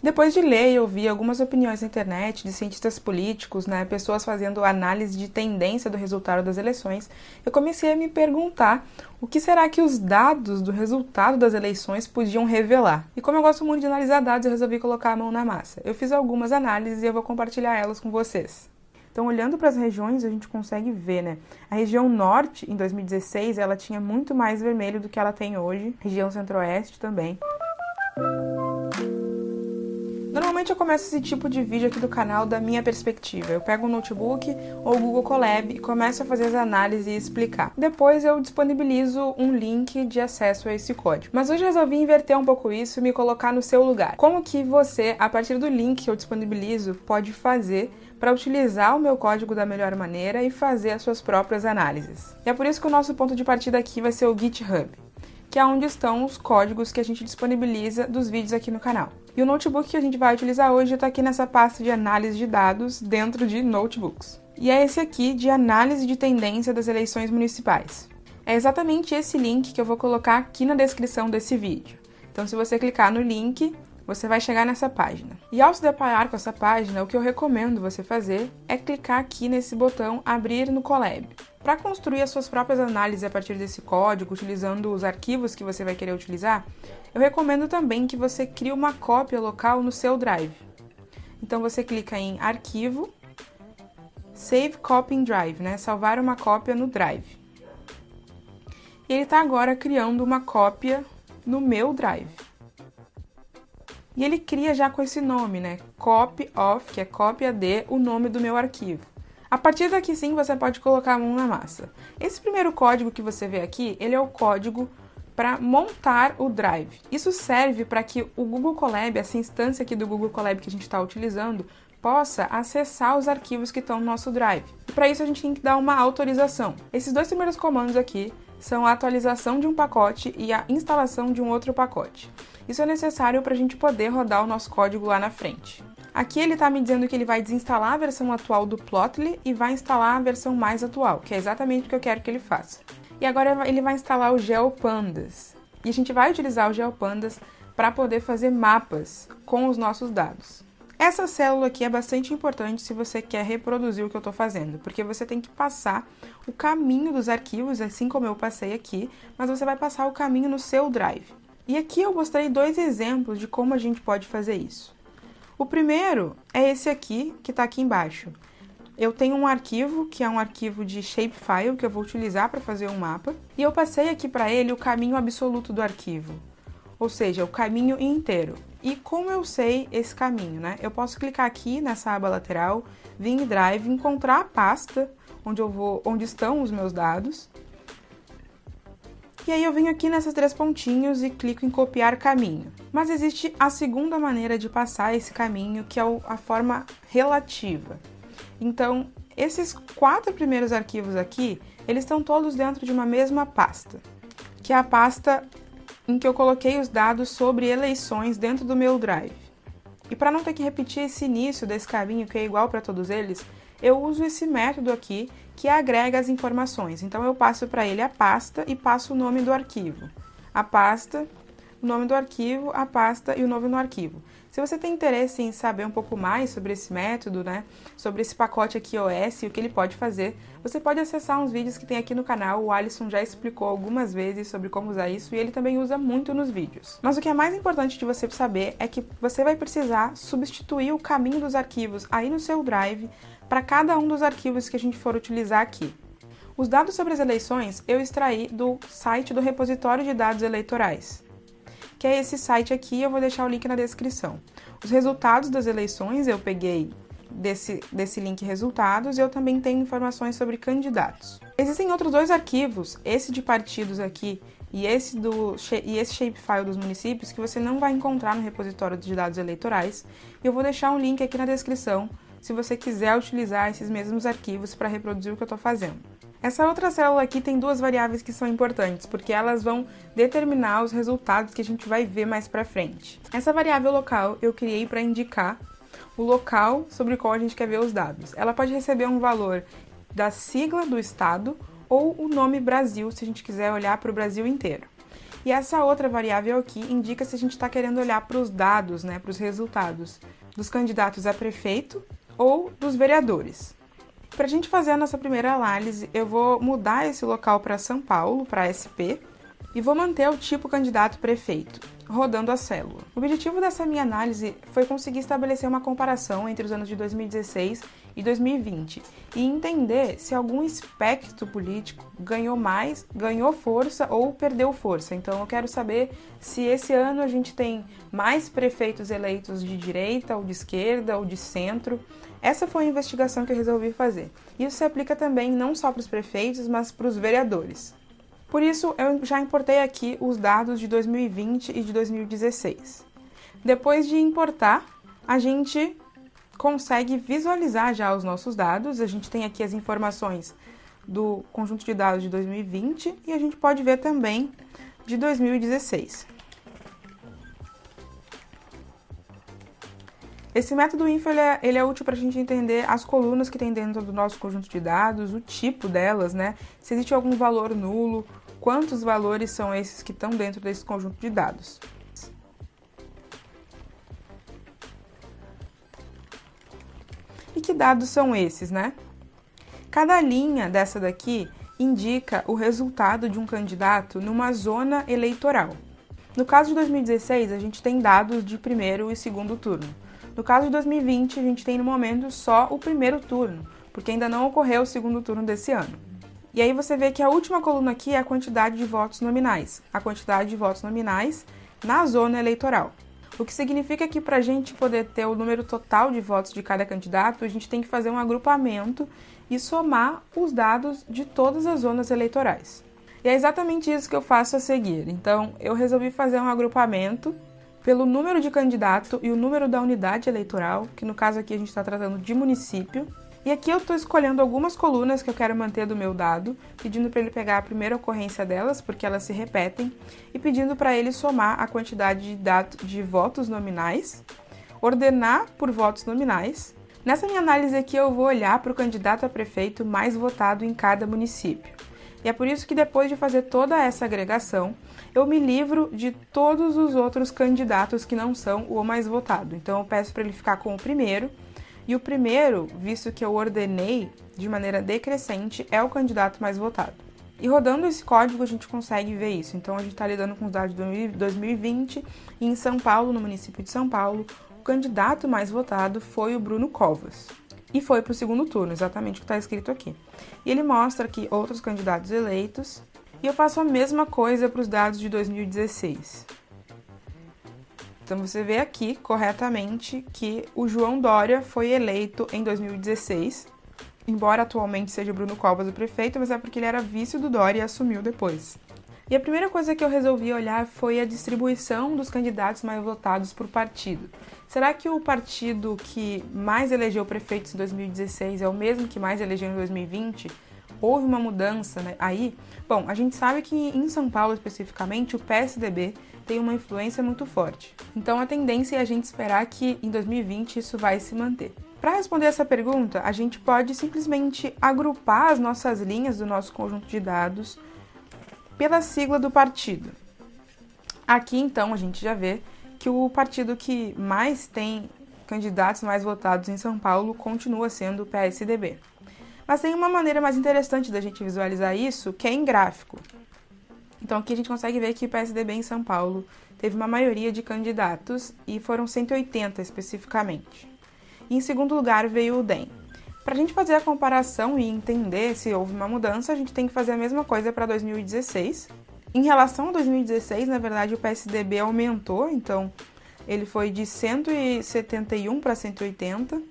Depois de ler e ouvir algumas opiniões na internet de cientistas políticos, pessoas fazendo análise de tendência do resultado das eleições, eu comecei a me perguntar o que será que os dados do resultado das eleições podiam revelar. E como eu gosto muito de analisar dados, eu resolvi colocar a mão na massa. Eu fiz algumas análises e eu vou compartilhar elas com vocês. Então, olhando para as regiões, a gente consegue ver, A região norte, em 2016, ela tinha muito mais vermelho do que ela tem hoje. Região centro-oeste também. Normalmente eu começo esse tipo de vídeo aqui do canal da minha perspectiva. Eu pego um notebook ou o Google Colab e começo a fazer as análises e explicar. Depois eu disponibilizo um link de acesso a esse código. Mas hoje eu resolvi inverter um pouco isso e me colocar no seu lugar. Como que você, a partir do link que eu disponibilizo, pode fazer para utilizar o meu código da melhor maneira e fazer as suas próprias análises. E é por isso que o nosso ponto de partida aqui vai ser o GitHub, que é onde estão os códigos que a gente disponibiliza dos vídeos aqui no canal. E o notebook que a gente vai utilizar hoje está aqui nessa pasta de análise de dados dentro de notebooks. E é esse aqui de análise de tendência das eleições municipais. É exatamente esse link que eu vou colocar aqui na descrição desse vídeo. Então, se você clicar no link, você vai chegar nessa página. E ao se deparar com essa página, o que eu recomendo você fazer é clicar aqui nesse botão Abrir no Colab. Para construir as suas próprias análises a partir desse código, utilizando os arquivos que você vai querer utilizar, eu recomendo também que você crie uma cópia local no seu Drive. Então você clica em Arquivo, Save Copy in Drive, salvar uma cópia no Drive. E ele está agora criando uma cópia no meu Drive. E ele cria já com esse nome, Copy of, que é cópia de, o nome do meu arquivo. A partir daqui sim você pode colocar a mão na massa. Esse primeiro código que você vê aqui, ele é o código para montar o Drive. Isso serve para que o Google Colab, essa instância aqui do Google Colab que a gente está utilizando, possa acessar os arquivos que estão no nosso Drive. E para isso a gente tem que dar uma autorização. Esses dois primeiros comandos aqui são a atualização de um pacote e a instalação de um outro pacote. Isso é necessário para a gente poder rodar o nosso código lá na frente. Aqui ele está me dizendo que ele vai desinstalar a versão atual do Plotly e vai instalar a versão mais atual, que é exatamente o que eu quero que ele faça. E agora ele vai instalar o GeoPandas. E a gente vai utilizar o GeoPandas para poder fazer mapas com os nossos dados. Essa célula aqui é bastante importante se você quer reproduzir o que eu estou fazendo, porque você tem que passar o caminho dos arquivos, assim como eu passei aqui, mas você vai passar o caminho no seu Drive. E aqui eu mostrei dois exemplos de como a gente pode fazer isso. O primeiro é esse aqui, que está aqui embaixo. Eu tenho um arquivo, que é um arquivo de shapefile, que eu vou utilizar para fazer um mapa, e eu passei aqui para ele o caminho absoluto do arquivo, ou seja, o caminho inteiro. E como eu sei esse caminho, Eu posso clicar aqui nessa aba lateral, vir em Drive, encontrar a pasta onde estão os meus dados, e aí eu venho aqui nessas três pontinhos e clico em copiar caminho. Mas existe a segunda maneira de passar esse caminho, que é a forma relativa. Então, esses 4 primeiros arquivos aqui, eles estão todos dentro de uma mesma pasta, que é a pasta em que eu coloquei os dados sobre eleições dentro do meu Drive. E para não ter que repetir esse início desse caminho, que é igual para todos eles, eu uso esse método aqui, que agrega as informações. Então, eu passo para ele a pasta e passo o nome do arquivo. A pasta, o nome do arquivo, a pasta e o nome do arquivo. Se você tem interesse em saber um pouco mais sobre esse método, sobre esse pacote aqui OS e o que ele pode fazer, você pode acessar uns vídeos que tem aqui no canal. O Alisson já explicou algumas vezes sobre como usar isso e ele também usa muito nos vídeos. Mas o que é mais importante de você saber é que você vai precisar substituir o caminho dos arquivos aí no seu Drive para cada um dos arquivos que a gente for utilizar aqui. Os dados sobre as eleições eu extraí do site do repositório de dados eleitorais, que é esse site aqui, eu vou deixar o link na descrição. Os resultados das eleições eu peguei desse link resultados e eu também tenho informações sobre candidatos. Existem outros 2 arquivos, esse de partidos aqui e esse shapefile dos municípios, que você não vai encontrar no repositório de dados eleitorais. E eu vou deixar um link aqui na descrição se você quiser utilizar esses mesmos arquivos para reproduzir o que eu estou fazendo. Essa outra célula aqui tem 2 variáveis que são importantes, porque elas vão determinar os resultados que a gente vai ver mais para frente. Essa variável local eu criei para indicar o local sobre o qual a gente quer ver os dados. Ela pode receber um valor da sigla do estado ou o nome Brasil, se a gente quiser olhar para o Brasil inteiro. E essa outra variável aqui indica se a gente está querendo olhar para os dados, né, para os resultados dos candidatos a prefeito ou dos vereadores. Para a gente fazer a nossa primeira análise, eu vou mudar esse local para São Paulo, para SP, e vou manter o tipo candidato prefeito, rodando a célula. O objetivo dessa minha análise foi conseguir estabelecer uma comparação entre os anos de 2016 e 2020 e entender se algum espectro político ganhou força ou perdeu força. Então eu quero saber se esse ano a gente tem mais prefeitos eleitos de direita ou de esquerda ou de centro. Essa foi a investigação que eu resolvi fazer. Isso se aplica também não só para os prefeitos, mas para os vereadores. Por isso, eu já importei aqui os dados de 2020 e de 2016. Depois de importar, a gente consegue visualizar já os nossos dados. A gente tem aqui as informações do conjunto de dados de 2020 e a gente pode ver também de 2016. Esse método info ele é útil para a gente entender as colunas que tem dentro do nosso conjunto de dados, o tipo delas, né? Se existe algum valor nulo, quantos valores são esses que estão dentro desse conjunto de dados. E que dados são esses, né? Cada linha dessa daqui indica o resultado de um candidato numa zona eleitoral. No caso de 2016, a gente tem dados de primeiro e segundo turno. No caso de 2020, a gente tem no momento só o primeiro turno, porque ainda não ocorreu o segundo turno desse ano. E aí você vê que a última coluna aqui é a quantidade de votos nominais, a quantidade de votos nominais na zona eleitoral. O que significa que para a gente poder ter o número total de votos de cada candidato, a gente tem que fazer um agrupamento e somar os dados de todas as zonas eleitorais. E é exatamente isso que eu faço a seguir. Então, eu resolvi fazer um agrupamento pelo número de candidato e o número da unidade eleitoral, que no caso aqui a gente está tratando de município. E aqui eu estou escolhendo algumas colunas que eu quero manter do meu dado, pedindo para ele pegar a primeira ocorrência delas, porque elas se repetem, e pedindo para ele somar a quantidade de votos nominais, ordenar por votos nominais. Nessa minha análise aqui eu vou olhar para o candidato a prefeito mais votado em cada município. E é por isso que depois de fazer toda essa agregação, eu me livro de todos os outros candidatos que não são o mais votado. Então eu peço para ele ficar com o primeiro, e o primeiro, visto que eu ordenei de maneira decrescente, é o candidato mais votado. E rodando esse código a gente consegue ver isso. Então a gente está lidando com os dados de 2020 e em São Paulo, no município de São Paulo, o candidato mais votado foi o Bruno Covas. E foi para o segundo turno, exatamente o que está escrito aqui. E ele mostra aqui outros candidatos eleitos. E eu faço a mesma coisa para os dados de 2016. Então você vê aqui corretamente que o João Dória foi eleito em 2016, embora atualmente seja o Bruno Covas o prefeito, mas é porque ele era vice do Dória e assumiu depois. E a primeira coisa que eu resolvi olhar foi a distribuição dos candidatos mais votados por partido. Será que o partido que mais elegeu prefeitos em 2016 é o mesmo que mais elegeu em 2020? Houve uma mudança, né, aí? Bom, a gente sabe que em São Paulo especificamente o PSDB tem uma influência muito forte. Então a tendência é a gente esperar que em 2020 isso vai se manter. Para responder essa pergunta, a gente pode simplesmente agrupar as nossas linhas do nosso conjunto de dados pela sigla do partido. Aqui então a gente já vê que o partido que mais tem candidatos mais votados em São Paulo continua sendo o PSDB. Mas tem uma maneira mais interessante da gente visualizar isso, que é em gráfico. Então aqui a gente consegue ver que o PSDB em São Paulo teve uma maioria de candidatos e foram 180 especificamente. E em segundo lugar veio o DEM. Para a gente fazer a comparação e entender se houve uma mudança, a gente tem que fazer a mesma coisa para 2016. Em relação a 2016, na verdade, o PSDB aumentou, então ele foi de 171 para 180,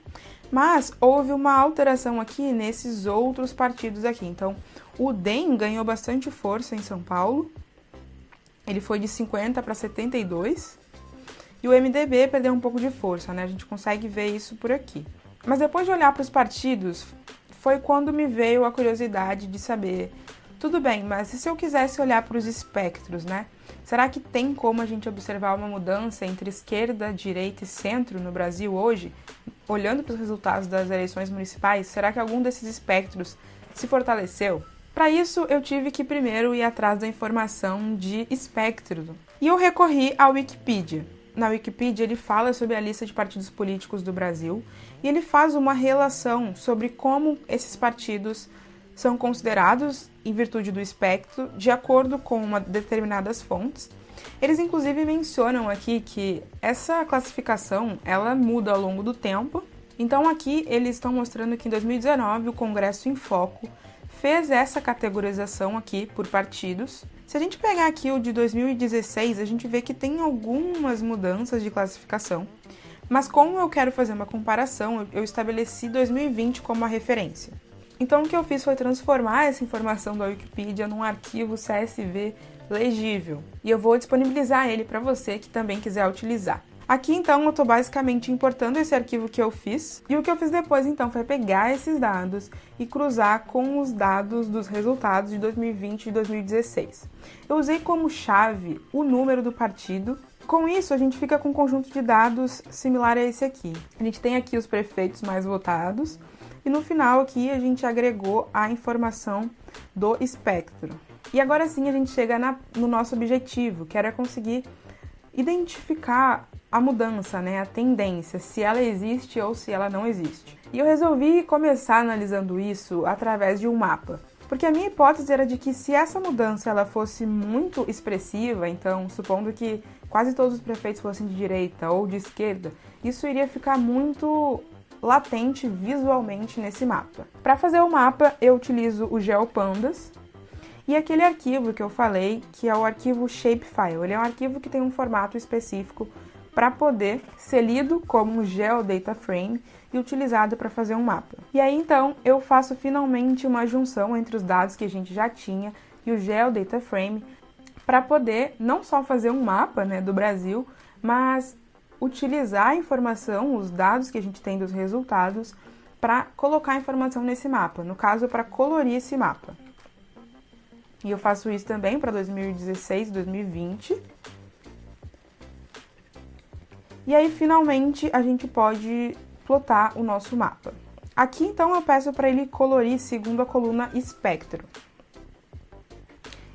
mas houve uma alteração aqui nesses outros partidos aqui. Então, o DEM ganhou bastante força em São Paulo, ele foi de 50 para 72, e o MDB perdeu um pouco de força, né? A gente consegue ver isso por aqui. Mas depois de olhar para os partidos, foi quando me veio a curiosidade de saber, tudo bem, mas e se eu quisesse olhar para os espectros, né? Será que tem como a gente observar uma mudança entre esquerda, direita e centro no Brasil hoje? Olhando para os resultados das eleições municipais, será que algum desses espectros se fortaleceu? Para isso, eu tive que primeiro ir atrás da informação de espectro. E eu recorri à Wikipedia. Na Wikipedia, ele fala sobre a lista de partidos políticos do Brasil e ele faz uma relação sobre como esses partidos são considerados em virtude do espectro, de acordo com determinadas fontes. Eles, inclusive, mencionam aqui que essa classificação ela muda ao longo do tempo. Então, aqui eles estão mostrando que em 2019 o Congresso em Foco fez essa categorização aqui por partidos. Se a gente pegar aqui o de 2016, a gente vê que tem algumas mudanças de classificação, mas como eu quero fazer uma comparação, eu estabeleci 2020 como a referência. Então o que eu fiz foi transformar essa informação da Wikipedia num arquivo CSV legível, e eu vou disponibilizar ele para você que também quiser utilizar. Aqui, então, eu estou basicamente importando esse arquivo que eu fiz, e o que eu fiz depois, então, foi pegar esses dados e cruzar com os dados dos resultados de 2020 e 2016. Eu usei como chave o número do partido. Com isso, a gente fica com um conjunto de dados similar a esse aqui. A gente tem aqui os prefeitos mais votados, e no final aqui a gente agregou a informação do espectro. E agora sim a gente chega no nosso objetivo, que era conseguir identificar a mudança, né, a tendência, se ela existe ou se ela não existe. E eu resolvi começar analisando isso através de um mapa. Porque a minha hipótese era de que se essa mudança ela fosse muito expressiva, então supondo que quase todos os prefeitos fossem de direita ou de esquerda, isso iria ficar muito latente visualmente nesse mapa. Para fazer o mapa, eu utilizo o GeoPandas e aquele arquivo que eu falei, que é o arquivo Shapefile. Ele é um arquivo que tem um formato específico para poder ser lido como um GeoDataFrame e utilizado para fazer um mapa. E aí, então, eu faço finalmente uma junção entre os dados que a gente já tinha e o GeoDataFrame para poder não só fazer um mapa, né, do Brasil, mas utilizar a informação, os dados que a gente tem dos resultados, para colocar a informação nesse mapa, no caso, para colorir esse mapa. E eu faço isso também para 2016 e 2020. E aí, finalmente, a gente pode plotar o nosso mapa. Aqui, então, eu peço para ele colorir segundo a coluna espectro.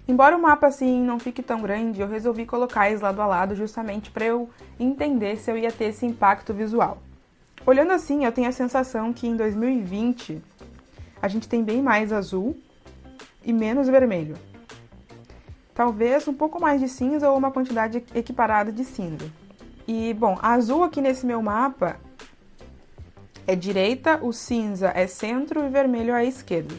Embora o mapa, assim, não fique tão grande, eu resolvi colocar eles lado a lado justamente para eu entender se eu ia ter esse impacto visual. Olhando assim, eu tenho a sensação que em 2020 a gente tem bem mais azul e menos vermelho. Talvez um pouco mais de cinza ou uma quantidade equiparada de cinza. E, bom, azul aqui nesse meu mapa é direita, o cinza é centro e o vermelho é esquerda.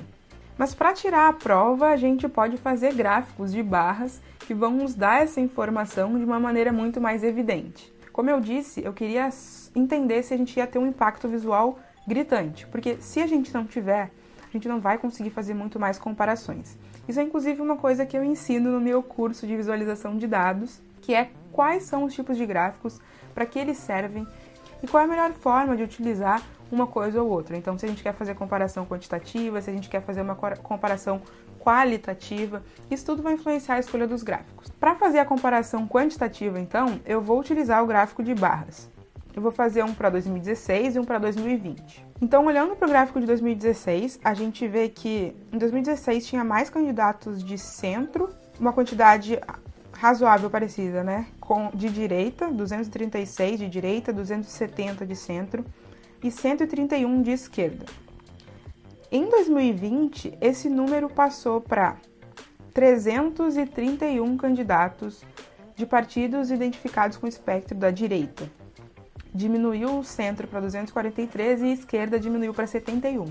Mas para tirar a prova, a gente pode fazer gráficos de barras que vão nos dar essa informação de uma maneira muito mais evidente. Como eu disse, eu queria entender se a gente ia ter um impacto visual gritante, porque se a gente não tiver, a gente não vai conseguir fazer muito mais comparações. Isso é inclusive uma coisa que eu ensino no meu curso de visualização de dados, que é quais são os tipos de gráficos, para que eles servem e qual é a melhor forma de utilizar uma coisa ou outra. Então, se a gente quer fazer comparação quantitativa, se a gente quer fazer uma comparação qualitativa, isso tudo vai influenciar a escolha dos gráficos. Para fazer a comparação quantitativa, então, eu vou utilizar o gráfico de barras. Eu vou fazer um para 2016 e um para 2020. Então, olhando para o gráfico de 2016, a gente vê que em 2016 tinha mais candidatos de centro, uma quantidade razoável parecida, né? De direita, 236 de direita, 270 de centro e 131 de esquerda. Em 2020, esse número passou para 331 candidatos de partidos identificados com o espectro da direita. Diminuiu o centro para 243 e a esquerda diminuiu para 71.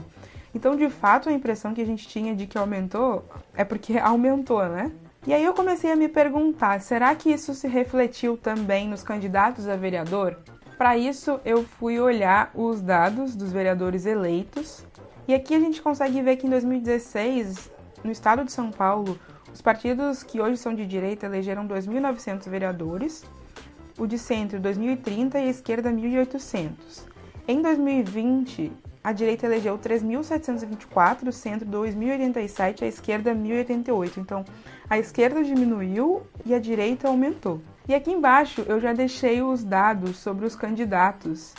Então, de fato, a impressão que a gente tinha de que aumentou é porque aumentou, né? E aí eu comecei a me perguntar, será que isso se refletiu também nos candidatos a vereador? Para isso, eu fui olhar os dados dos vereadores eleitos. E aqui a gente consegue ver que em 2016, no estado de São Paulo, os partidos que hoje são de direita elegeram 2.900 vereadores, o de centro 2.030 e a esquerda 1.800. Em 2020, a direita elegeu 3.724, o centro 2.087 e a esquerda 1.088. Então, a esquerda diminuiu e a direita aumentou. E aqui embaixo eu já deixei os dados sobre os candidatos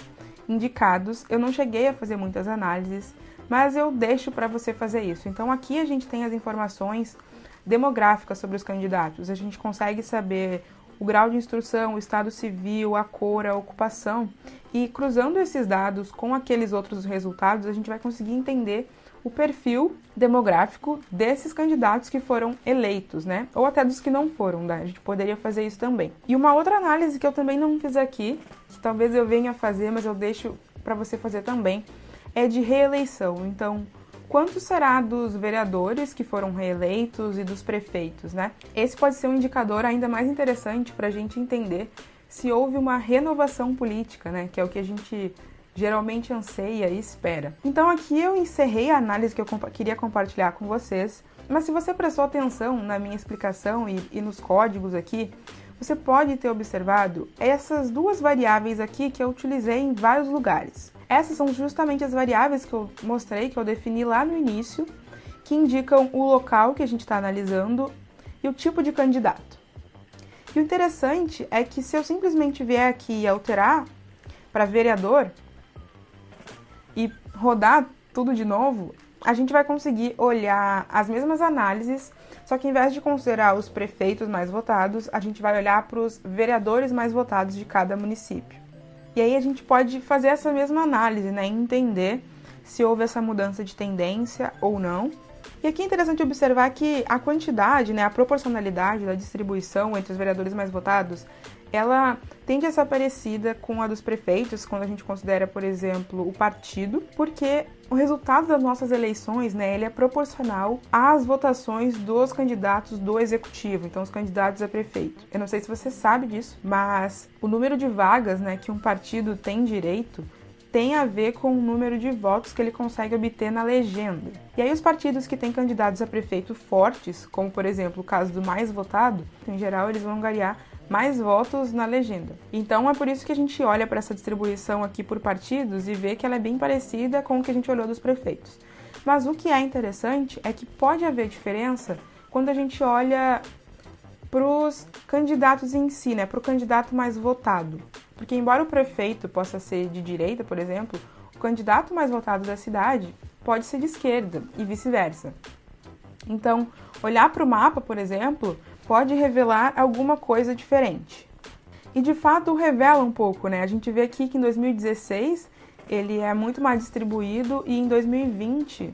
indicados. Eu não cheguei a fazer muitas análises, mas eu deixo para você fazer isso. Então aqui a gente tem as informações demográficas sobre os candidatos, a gente consegue saber o grau de instrução, o estado civil, a cor, a ocupação, e cruzando esses dados com aqueles outros resultados, a gente vai conseguir entender o perfil demográfico desses candidatos que foram eleitos, né? Ou até dos que não foram, né? A gente poderia fazer isso também. E uma outra análise que eu também não fiz aqui, que talvez eu venha fazer, mas eu deixo para você fazer também, é de reeleição. Então, quanto será dos vereadores que foram reeleitos e dos prefeitos, né? Esse pode ser um indicador ainda mais interessante para a gente entender se houve uma renovação política, né? Que é o que a gente geralmente anseia e espera. Então aqui eu encerrei a análise que eu queria compartilhar com vocês, mas se você prestou atenção na minha explicação e nos códigos aqui, você pode ter observado essas duas variáveis aqui que eu utilizei em vários lugares. Essas são justamente as variáveis que eu mostrei, que eu defini lá no início, que indicam o local que a gente está analisando e o tipo de candidato. E o interessante é que se eu simplesmente vier aqui e alterar para vereador e rodar tudo de novo, a gente vai conseguir olhar as mesmas análises, só que em vez de considerar os prefeitos mais votados, a gente vai olhar para os vereadores mais votados de cada município. E aí a gente pode fazer essa mesma análise, né, e entender se houve essa mudança de tendência ou não. E aqui é interessante observar que a quantidade, né, a proporcionalidade da distribuição entre os vereadores mais votados, ela tende a ser parecida com a dos prefeitos, quando a gente considera, por exemplo, o partido, porque o resultado das nossas eleições, né, ele é proporcional às votações dos candidatos do executivo, então os candidatos a prefeito. Eu não sei se você sabe disso, mas o número de vagas, né, que um partido tem direito tem a ver com o número de votos que ele consegue obter na legenda. E aí os partidos que têm candidatos a prefeito fortes, como por exemplo o caso do mais votado, em geral eles vão angariar mais votos na legenda. Então é por isso que a gente olha para essa distribuição aqui por partidos e vê que ela é bem parecida com o que a gente olhou dos prefeitos. Mas o que é interessante é que pode haver diferença quando a gente olha para os candidatos em si, né, para o candidato mais votado. Porque embora o prefeito possa ser de direita, por exemplo, o candidato mais votado da cidade pode ser de esquerda e vice-versa. Então, olhar para o mapa, por exemplo, pode revelar alguma coisa diferente. E de fato revela um pouco, né? A gente vê aqui que em 2016 ele é muito mais distribuído e em 2020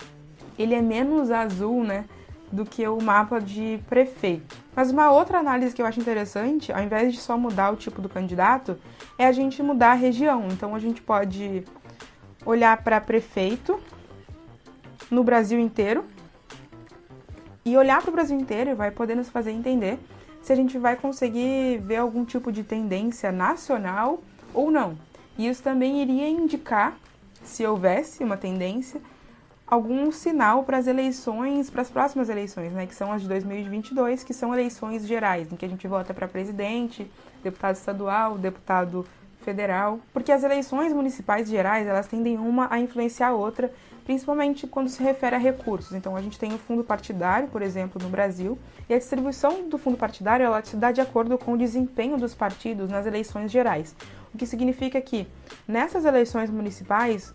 ele é menos azul, né, do que o mapa de prefeito. Mas uma outra análise que eu acho interessante, ao invés de só mudar o tipo do candidato, é a gente mudar a região. Então a gente pode olhar para prefeito no Brasil inteiro e olhar para o Brasil inteiro vai poder nos fazer entender se a gente vai conseguir ver algum tipo de tendência nacional ou não. E isso também iria indicar, se houvesse uma tendência, algum sinal para as eleições, para as próximas eleições, né, que são as de 2022, que são eleições gerais, em que a gente vota para presidente, deputado estadual, deputado federal, porque as eleições municipais gerais, elas tendem uma a influenciar a outra, principalmente quando se refere a recursos. Então a gente tem o fundo partidário, por exemplo, no Brasil, e a distribuição do fundo partidário, ela se dá de acordo com o desempenho dos partidos nas eleições gerais, o que significa que nessas eleições municipais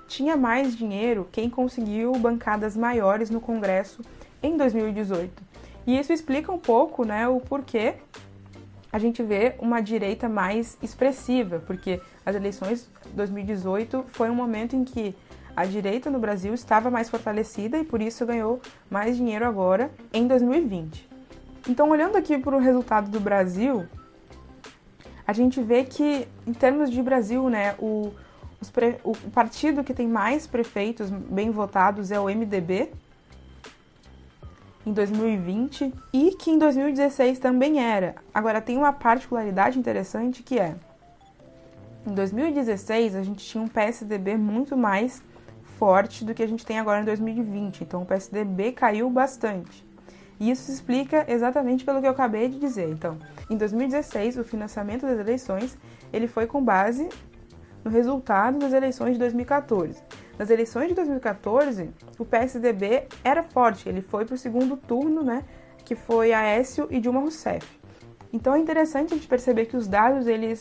tinha mais dinheiro quem conseguiu bancadas maiores no Congresso em 2018. E isso explica um pouco, né, o porquê a gente vê uma direita mais expressiva, porque as eleições de 2018 foi um momento em que a direita no Brasil estava mais fortalecida e por isso ganhou mais dinheiro agora em 2020. Então, olhando aqui para o resultado do Brasil, a gente vê que, em termos de Brasil, né, o partido que tem mais prefeitos bem votados é o MDB, em 2020, e que em 2016 também era. Agora, tem uma particularidade interessante que é, em 2016 a gente tinha um PSDB muito mais forte do que a gente tem agora em 2020, então o PSDB caiu bastante. E isso se explica exatamente pelo que eu acabei de dizer. Então, em 2016, o financiamento das eleições ele foi com base no resultado das eleições de 2014. Nas eleições de 2014, o PSDB era forte, ele foi para o segundo turno, né, que foi Aécio e Dilma Rousseff. Então é interessante a gente perceber que os dados eles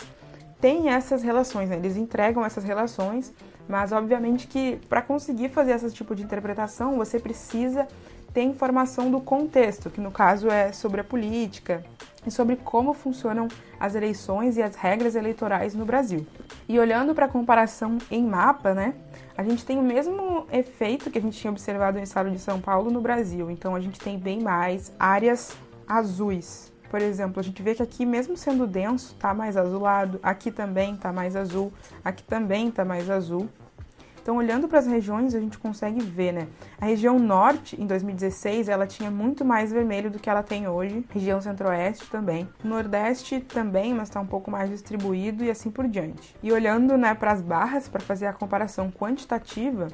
têm essas relações, né? Eles entregam essas relações, mas obviamente que para conseguir fazer esse tipo de interpretação, você precisa ter informação do contexto, que no caso é sobre a política e sobre como funcionam as eleições e as regras eleitorais no Brasil. E olhando para a comparação em mapa, né, a gente tem o mesmo efeito que a gente tinha observado no estado de São Paulo no Brasil. Então a gente tem bem mais áreas azuis. Por exemplo, a gente vê que aqui, mesmo sendo denso, tá mais azulado, aqui também tá mais azul, aqui também tá mais azul. Então, olhando para as regiões, a gente consegue ver, né? A região norte, em 2016, ela tinha muito mais vermelho do que ela tem hoje. Região centro-oeste também. Nordeste também, mas está um pouco mais distribuído e assim por diante. E olhando, né, para as barras, para fazer a comparação quantitativa,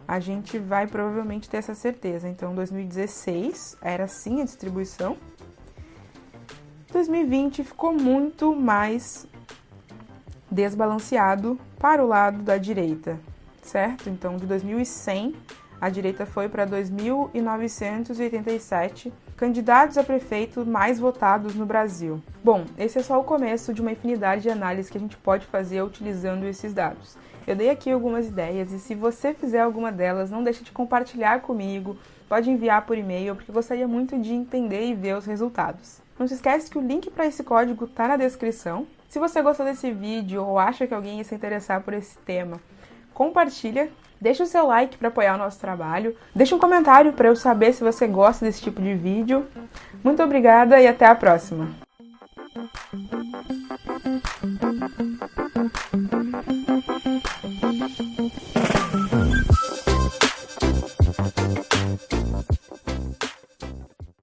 a gente vai provavelmente ter essa certeza. Então, 2016 era assim a distribuição. 2020 ficou muito mais desbalanceado para o lado da direita. Certo? Então, de 2100, a direita foi para 2.987 candidatos a prefeito mais votados no Brasil. Bom, esse é só o começo de uma infinidade de análises que a gente pode fazer utilizando esses dados. Eu dei aqui algumas ideias e se você fizer alguma delas, não deixe de compartilhar comigo, pode enviar por e-mail, porque eu gostaria muito de entender e ver os resultados. Não se esquece que o link para esse código está na descrição. Se você gostou desse vídeo ou acha que alguém ia se interessar por esse tema, compartilha, deixa o seu like para apoiar o nosso trabalho, deixa um comentário para eu saber se você gosta desse tipo de vídeo. Muito obrigada e até a próxima!